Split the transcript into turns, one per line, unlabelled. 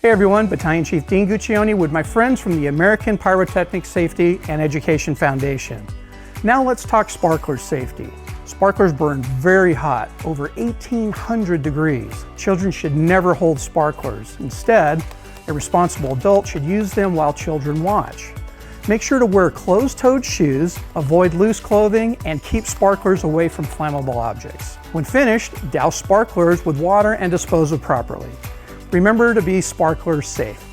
Hey everyone, Battalion Chief Dean Guccione with my friends from the American Pyrotechnic Safety and Education Foundation. Now let's talk sparkler safety. Sparklers burn very hot, over 1800 degrees. Children should never hold sparklers. Instead, a responsible adult should use them while children watch. Make sure to wear closed-toed shoes, avoid loose clothing, and keep sparklers away from flammable objects. When finished, douse sparklers with water and dispose of properly. Remember to be sparkler safe.